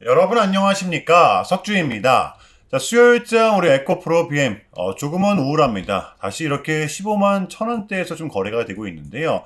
여러분 안녕하십니까? 석주입니다. 자, 수요일장 우리 에코프로 BM 조금은 우울합니다. 다시 이렇게 15만 1,000원대에서 좀 거래가 되고 있는데요.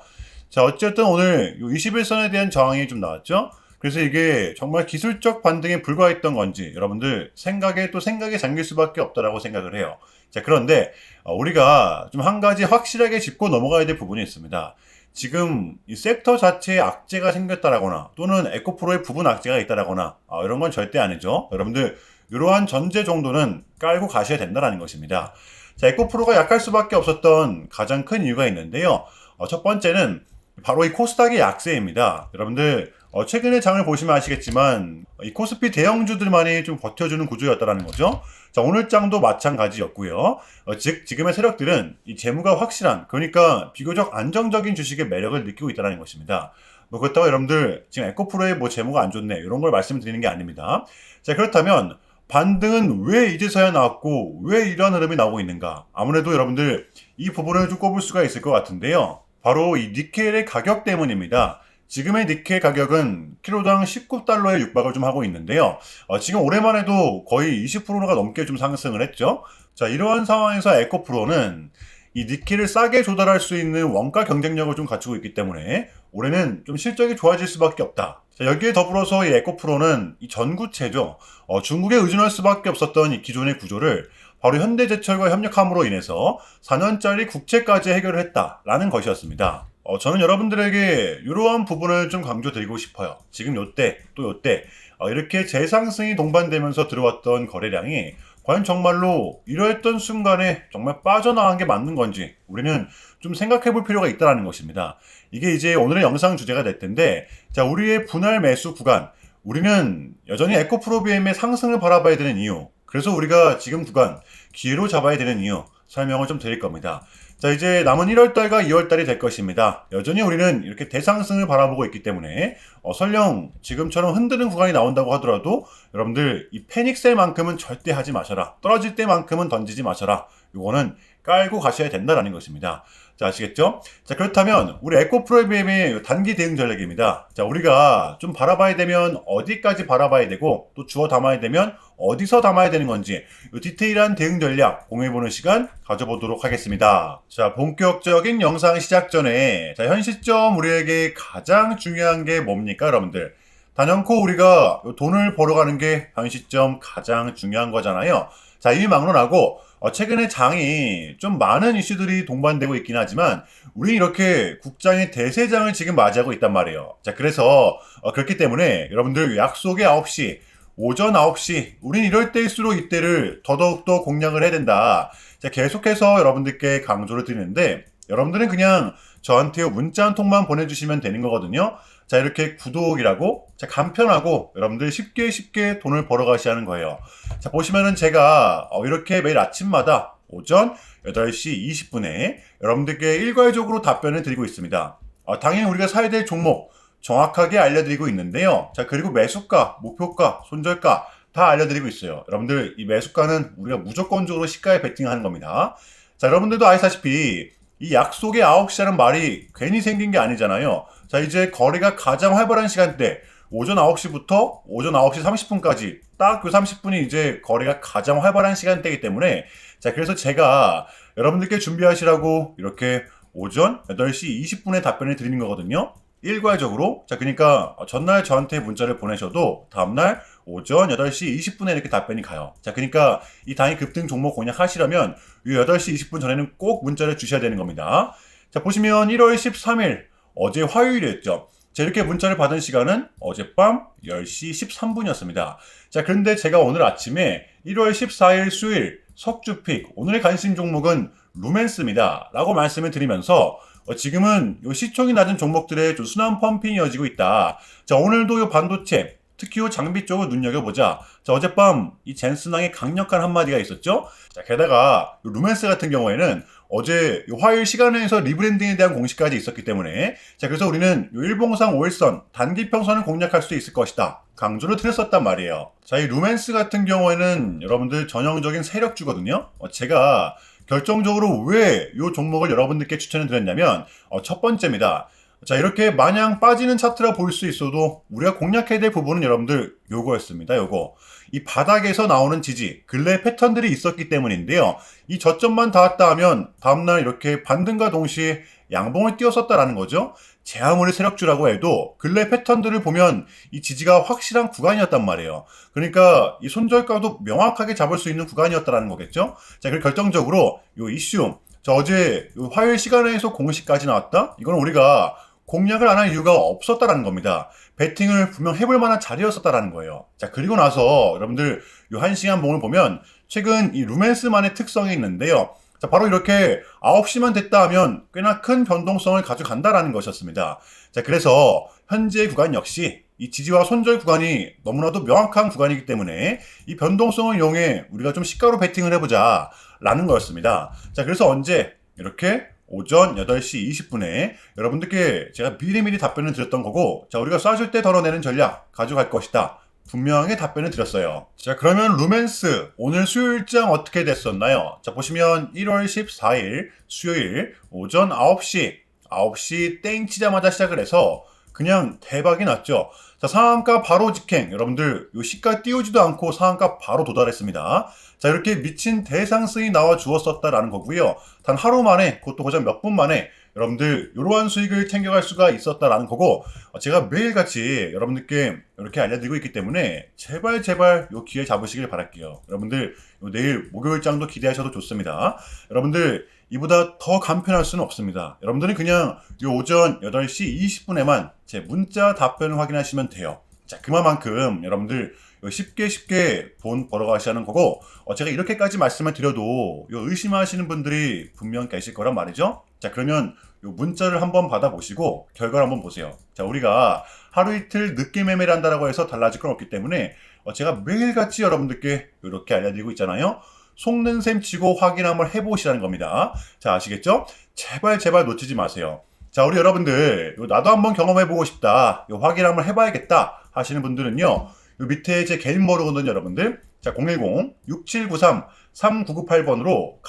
자, 어쨌든 오늘 21선에 대한 저항이 좀 나왔죠? 그래서 이게 정말 기술적 반등에 불과했던 건지 여러분들 생각에 잠길 수밖에 없다라고 생각을 해요. 자, 그런데 우리가 좀 한 가지 확실하게 짚고 넘어가야 될 부분이 있습니다. 지금 이 섹터 자체에 악재가 생겼다라거나 또는 에코프로의 부분 악재가 있다라거나 이런 건 절대 아니죠. 여러분들 이러한 전제 정도는 깔고 가셔야 된다는 것입니다. 자, 에코프로가 약할 수밖에 없었던 가장 큰 이유가 있는데요. 첫 번째는 바로 이 코스닥의 약세입니다. 여러분들 최근에 장을 보시면 아시겠지만 이 코스피 대형주들만이 좀 버텨주는 구조였다라는 거죠. 자, 오늘 장도 마찬가지였고요. 즉 지금의 세력들은 이 재무가 확실한, 그러니까 비교적 안정적인 주식의 매력을 느끼고 있다는 것입니다. 뭐 그렇다고 여러분들 지금 에코프로의 뭐 재무가 안 좋네 이런 걸 말씀드리는 게 아닙니다. 자, 그렇다면 반등은 왜 이제서야 나왔고 왜 이러한 흐름이 나오고 있는가? 아무래도 여러분들 이 부분을 좀 꼽을 수가 있을 것 같은데요. 바로 이 니켈의 가격 때문입니다. 지금의 니켈 가격은 키로당 19달러에 육박을 좀 하고 있는데요. 지금 올해만 해도 거의 20%가 넘게 좀 상승을 했죠. 자, 이러한 상황에서 에코프로는 이 니켈을 싸게 조달할 수 있는 원가 경쟁력을 좀 갖추고 있기 때문에 올해는 좀 실적이 좋아질 수밖에 없다. 자, 여기에 더불어서 이 에코프로는 이 전구체죠. 중국에 의존할 수밖에 없었던 이 기존의 구조를 바로 현대제철과 협력함으로 인해서 4년짜리 국채까지 해결을 했다라는 것이었습니다. 저는 여러분들에게 이러한 부분을 좀 강조드리고 싶어요. 지금 요때 또 요때 이렇게 재상승이 동반되면서 들어왔던 거래량이 과연 정말로 이러했던 순간에 정말 빠져나간 게 맞는 건지 우리는 좀 생각해 볼 필요가 있다는 것입니다. 이게 이제 오늘의 영상 주제가 될 텐데, 자, 우리의 분할 매수 구간, 우리는 여전히 에코프로비엠의 상승을 바라봐야 되는 이유, 그래서 우리가 지금 구간 기회로 잡아야 되는 이유 설명을 좀 드릴 겁니다. 자, 이제 남은 1월달과 2월달이 될 것입니다. 여전히 우리는 이렇게 대상승을 바라보고 있기 때문에 설령 지금처럼 흔드는 구간이 나온다고 하더라도 여러분들 이 패닉셀만큼은 절대 하지 마셔라. 떨어질 때만큼은 던지지 마셔라. 이거는 깔고 가셔야 된다는 것입니다. 자, 아시겠죠? 자, 그렇다면 우리 에코프로비엠의 단기 대응 전략입니다. 자, 우리가 좀 바라봐야 되면 어디까지 바라봐야 되고 또 주워 담아야 되면 어디서 담아야 되는 건지 이 디테일한 대응 전략 공유해보는 시간 가져보도록 하겠습니다. 자, 본격적인 영상 시작 전에 자, 현 시점 우리에게 가장 중요한 게 뭡니까, 여러분들? 단연코 우리가 돈을 벌어가는 게 현 시점 가장 중요한 거잖아요. 자, 이미 막론하고 최근에 장이 좀 많은 이슈들이 동반되고 있긴 하지만 우리 이렇게 국장의 대세장을 지금 맞이하고 있단 말이에요. 자, 그래서 그렇기 때문에 여러분들 약속의 9시, 오전 9시, 우린 이럴 때일수록 이때를 더더욱더 공략을 해야 된다. 자, 계속해서 여러분들께 강조를 드리는데 여러분들은 그냥 저한테 문자 한 통만 보내주시면 되는 거거든요. 자, 이렇게 구독이라고 자, 간편하고 여러분들 쉽게 돈을 벌어가셔야 하는 거예요. 자, 보시면은 제가 이렇게 매일 아침마다 오전 8시 20분에 여러분들께 일괄적으로 답변을 드리고 있습니다. 당연히 우리가 사야 될 종목 정확하게 알려드리고 있는데요. 자, 그리고 매수가, 목표가, 손절가 다 알려드리고 있어요. 여러분들 이 매수가는 우리가 무조건적으로 시가에 베팅하는 겁니다. 자, 여러분들도 아시다시피 이 약속의 9시라는 말이 괜히 생긴 게 아니잖아요. 자, 이제 거래가 가장 활발한 시간대 오전 9시부터 오전 9시 30분까지 딱 그 30분이 이제 거래가 가장 활발한 시간대이기 때문에 자, 그래서 제가 여러분들께 준비하시라고 이렇게 오전 8시 20분에 답변을 드리는 거거든요. 일괄적으로. 자, 그러니까 전날 저한테 문자를 보내셔도 다음날 오전 8시 20분에 이렇게 답변이 가요. 자, 그러니까 이 단위 급등 종목 공략하시려면 이 8시 20분 전에는 꼭 문자를 주셔야 되는 겁니다. 자, 보시면 1월 13일 어제 화요일이었죠. 자, 이렇게 문자를 받은 시간은 어젯밤 10시 13분이었습니다. 자, 그런데 제가 오늘 아침에 1월 14일 수요일 석주픽 오늘의 관심 종목은 루멘스입니다 라고 말씀을 드리면서 지금은 요 시총이 낮은 종목들의 좀 순환 펌핑이 이어지고 있다. 자, 오늘도 요 반도체, 특히 요 장비 쪽을 눈여겨보자. 자, 어젯밤 이 젠슨왕의 강력한 한마디가 있었죠. 자, 게다가 요 루멘스 같은 경우에는 어제 요 화요일 시간에서 리브랜딩에 대한 공시까지 있었기 때문에 자, 그래서 우리는 요 일봉상 5일선 단기 평선을 공략할 수 있을 것이다. 강조를 드렸었단 말이에요. 자, 이 루멘스 같은 경우에는 여러분들 전형적인 세력주거든요. 제가 결정적으로 왜 이 종목을 여러분들께 추천을 드렸냐면 첫 번째입니다. 자, 이렇게 마냥 빠지는 차트라 보일 수 있어도 우리가 공략해야 될 부분은 여러분들 요거였습니다. 요거. 이 바닥에서 나오는 지지, 근래 패턴들이 있었기 때문인데요. 이 저점만 닿았다 하면 다음날 이렇게 반등과 동시에 양봉을 띄웠었다라는 거죠. 제 아무리 세력주라고 해도 근래 패턴들을 보면 이 지지가 확실한 구간이었단 말이에요. 그러니까 이 손절가도 명확하게 잡을 수 있는 구간이었다라는 거겠죠. 자, 그리고 결정적으로 요 이슈, 자, 어제 요 화요일 시간에서 공시까지 나왔다? 이건 우리가 공략을 안 할 이유가 없었다라는 겁니다. 배팅을 분명 해볼 만한 자리였었다라는 거예요. 자, 그리고 나서 여러분들 요 1시간 봉을 보면 최근 이 루멘스만의 특성이 있는데요. 자, 바로 이렇게 9시만 됐다 하면 꽤나 큰 변동성을 가져간다라는 것이었습니다. 자, 그래서 현재 구간 역시 이 지지와 손절 구간이 너무나도 명확한 구간이기 때문에 이 변동성을 이용해 우리가 좀 시가로 배팅을 해보자 라는 거였습니다. 자, 그래서 언제 이렇게 오전 8시 20분에 여러분들께 제가 미리미리 답변을 드렸던 거고, 자, 우리가 쏴줄 때 덜어내는 전략 가져갈 것이다. 분명하게 답변을 드렸어요. 자, 그러면 루멘스 오늘 수요일장 어떻게 됐었나요? 자, 보시면 1월 14일 수요일 오전 9시 땡 치자마자 시작을 해서 그냥 대박이 났죠. 자, 상한가 바로 직행. 여러분들 요 시가 띄우지도 않고 상한가 바로 도달했습니다. 자, 이렇게 미친 대상승이 나와 주었었다라는 거고요. 단 하루 만에, 그것도 고작 몇 분 만에 여러분들 이러한 수익을 챙겨갈 수가 있었다라는 거고, 제가 매일같이 여러분들께 이렇게 알려드리고 있기 때문에 제발 요 기회 잡으시길 바랄게요. 여러분들 요 내일 목요일장도 기대하셔도 좋습니다. 여러분들 이보다 더 간편할 수는 없습니다. 여러분들은 그냥 요 오전 8시 20분에만 제 문자 답변을 확인하시면 돼요. 자, 그만큼 여러분들 쉽게 돈 벌어가시는 거고, 제가 이렇게까지 말씀을 드려도 의심하시는 분들이 분명 계실 거란 말이죠. 자, 그러면 요 문자를 한번 받아보시고 결과를 한번 보세요. 자, 우리가 하루 이틀 늦게 매매를 한다라고 해서 달라질 건 없기 때문에 제가 매일같이 여러분들께 이렇게 알려드리고 있잖아요. 속는 셈 치고 확인 한번 해보시라는 겁니다. 자, 아시겠죠? 제발 놓치지 마세요. 자, 우리 여러분들 나도 한번 경험해보고 싶다, 확인 한번 해봐야겠다 하시는 분들은요, 요 밑에 제 개인 번호거든요, 여러분들. 자, 010-6793-3998번으로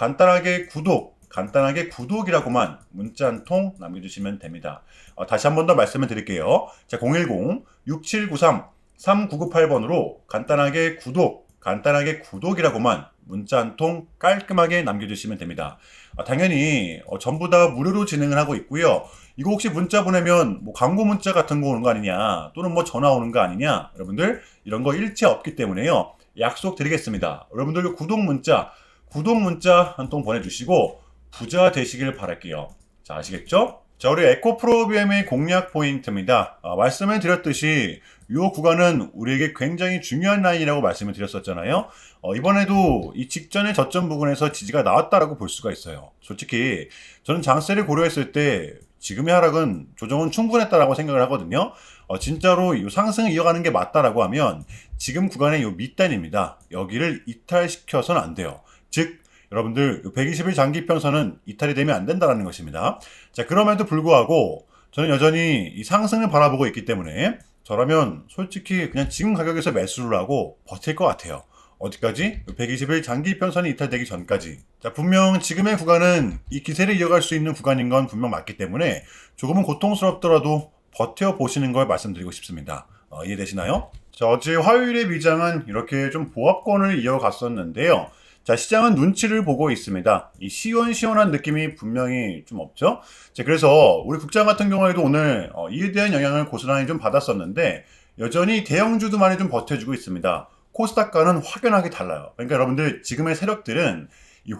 간단하게 구독이라고만 문자 한 통 남겨주시면 됩니다. 다시 한 번 더 말씀을 드릴게요. 자, 010-6793-3998번으로 간단하게 구독이라고만 문자 한 통 깔끔하게 남겨주시면 됩니다. 당연히 전부 다 무료로 진행을 하고 있고요. 이거 혹시 문자 보내면 뭐 광고 문자 같은 거 오는 거 아니냐, 또는 뭐 전화 오는 거 아니냐, 여러분들 이런 거 일체 없기 때문에요. 약속 드리겠습니다. 여러분들 구독 문자 한 통 보내주시고 부자 되시길 바랄게요. 자, 아시겠죠? 자, 우리 에코프로비엠의 공략 포인트입니다. 말씀을 드렸듯이 이 구간은 우리에게 굉장히 중요한 라인이라고 말씀을 드렸었잖아요. 이번에도 이 직전의 저점 부근에서 지지가 나왔다라고 볼 수가 있어요. 솔직히 저는 장세를 고려했을 때 지금의 하락은 조정은 충분했다라고 생각을 하거든요. 진짜로 이 상승을 이어가는 게 맞다라고 하면 지금 구간의 이 밑단입니다. 여기를 이탈시켜서는 안 돼요. 즉 여러분들 120일 장기평선은 이탈이 되면 안 된다는 것입니다. 자, 그럼에도 불구하고 저는 여전히 이 상승을 바라보고 있기 때문에 저라면 솔직히 그냥 지금 가격에서 매수를 하고 버틸 것 같아요. 어디까지? 120일 장기평선이 이탈되기 전까지. 자, 분명 지금의 구간은 이 기세를 이어갈 수 있는 구간인 건 분명 맞기 때문에 조금은 고통스럽더라도 버텨보시는 걸 말씀드리고 싶습니다. 이해되시나요? 자, 어제 화요일의 미장은 이렇게 좀 보합권을 이어갔었는데요. 자, 시장은 눈치를 보고 있습니다. 이 시원한 느낌이 분명히 좀 없죠? 자, 그래서 우리 국장 같은 경우에도 오늘 이에 대한 영향을 고스란히 좀 받았었는데 여전히 대형주도 많이 좀 버텨주고 있습니다. 코스닥과는 확연하게 달라요. 그러니까 여러분들 지금의 세력들은 이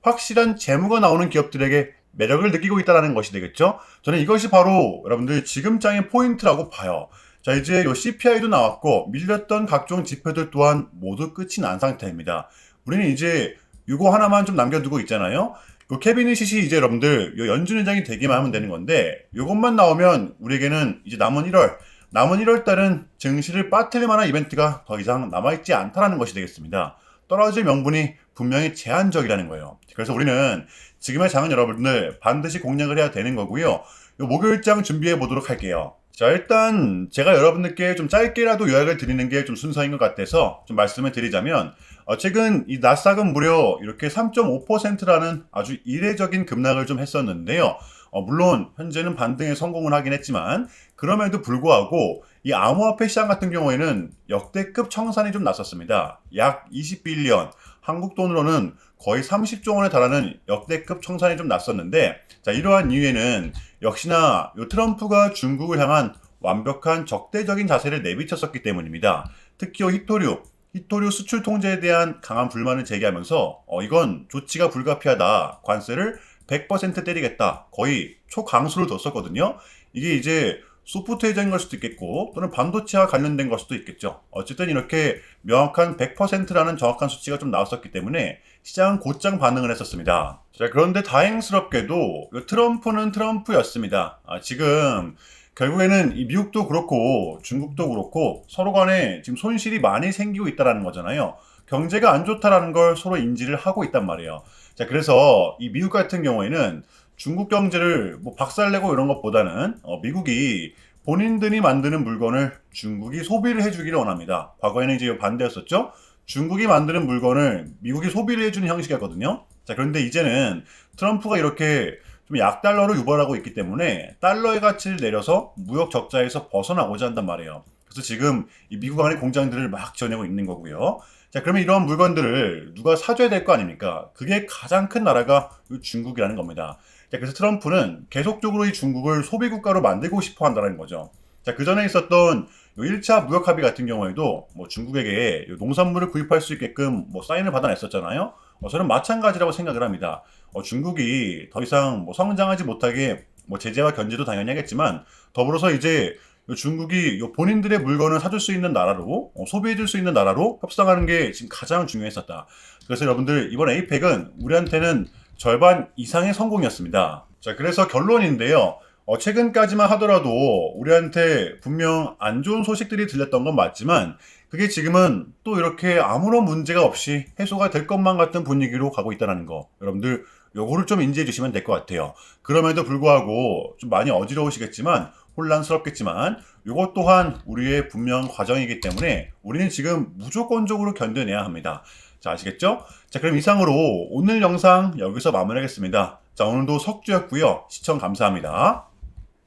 확실한 재무가 나오는 기업들에게 매력을 느끼고 있다는 것이 되겠죠? 저는 이것이 바로 여러분들 지금 장의 포인트라고 봐요. 자, 이제 요 CPI도 나왔고 밀렸던 각종 지표들 또한 모두 끝이 난 상태입니다. 우리는 이제 이거 하나만 좀 남겨두고 있잖아요. 그 캐비닛이 이제 여러분들 요 연준회장이 되기만 하면 되는 건데 이것만 나오면 우리에게는 이제 남은 1월 달은 증시를 빠뜨릴 만한 이벤트가 더 이상 남아있지 않다라는 것이 되겠습니다. 떨어질 명분이 분명히 제한적이라는 거예요. 그래서 우리는 지금의 장은 여러분들 반드시 공략을 해야 되는 거고요. 요 목요일장 준비해 보도록 할게요. 자, 일단 제가 여러분들께 좀 짧게라도 요약을 드리는 게 좀 순서인 것 같아서 좀 말씀을 드리자면 최근 이 나스닥은 무려 이렇게 3.5%라는 아주 이례적인 급락을 좀 했었는데요. 물론 현재는 반등에 성공을 하긴 했지만 그럼에도 불구하고 이 암호화폐 시장 같은 경우에는 역대급 청산이 좀 났었습니다. 약 20빌리언, 한국 돈으로는 거의 30조 원에 달하는 역대급 청산이 좀 났었는데, 자, 이러한 이유에는 역시나 요 트럼프가 중국을 향한 완벽한 적대적인 자세를 내비쳤었기 때문입니다. 특히 히토류 수출 통제에 대한 강한 불만을 제기하면서 이건 조치가 불가피하다. 관세를 100% 때리겠다. 거의 초강수를 뒀었거든요. 이게 이제 소프트웨어적인 걸 수도 있겠고 또는 반도체와 관련된 걸 수도 있겠죠. 어쨌든 이렇게 명확한 100%라는 정확한 수치가 좀 나왔었기 때문에 시장은 곧장 반응을 했었습니다. 자, 그런데 다행스럽게도 트럼프는 트럼프였습니다. 지금 결국에는 이 미국도 그렇고 중국도 그렇고 서로 간에 지금 손실이 많이 생기고 있다는 거잖아요. 경제가 안 좋다라는 걸 서로 인지를 하고 있단 말이에요. 자, 그래서 이 미국 같은 경우에는 중국 경제를 뭐 박살내고 이런 것보다는 미국이 본인들이 만드는 물건을 중국이 소비를 해주기를 원합니다. 과거에는 이제 반대였었죠. 중국이 만드는 물건을 미국이 소비를 해주는 형식이었거든요. 자, 그런데 이제는 트럼프가 이렇게 좀 약달러로 유발하고 있기 때문에 달러의 가치를 내려서 무역 적자에서 벗어나고자 한단 말이에요. 그래서 지금 이 미국 안의 공장들을 막 지어내고 있는 거고요. 자, 그러면 이러한 물건들을 누가 사줘야 될 거 아닙니까? 그게 가장 큰 나라가 중국이라는 겁니다. 자, 그래서 트럼프는 계속적으로 이 중국을 소비국가로 만들고 싶어 한다는 거죠. 자, 그 전에 있었던 1차 무역 합의 같은 경우에도 뭐 중국에게 농산물을 구입할 수 있게끔 뭐 사인을 받아냈었잖아요. 저는 마찬가지라고 생각을 합니다. 중국이 더 이상 뭐 성장하지 못하게 뭐 제재와 견제도 당연히 하겠지만 더불어서 이제 중국이 본인들의 물건을 사줄 수 있는 나라로 소비해줄 수 있는 나라로 협상하는 게 지금 가장 중요했었다. 그래서 여러분들 이번 에이펙은 우리한테는 절반 이상의 성공이었습니다. 자, 그래서 결론인데요. 최근까지만 하더라도 우리한테 분명 안 좋은 소식들이 들렸던 건 맞지만 그게 지금은 또 이렇게 아무런 문제가 없이 해소가 될 것만 같은 분위기로 가고 있다는 거. 여러분들 요거를 좀 인지해 주시면 될 것 같아요. 그럼에도 불구하고 좀 많이 어지러우시겠지만 혼란스럽겠지만 이것 또한 우리의 분명 과정이기 때문에 우리는 지금 무조건적으로 견뎌내야 합니다. 자, 아시겠죠? 자, 그럼 이상으로 오늘 영상 여기서 마무리하겠습니다. 자, 오늘도 석주였고요. 시청 감사합니다.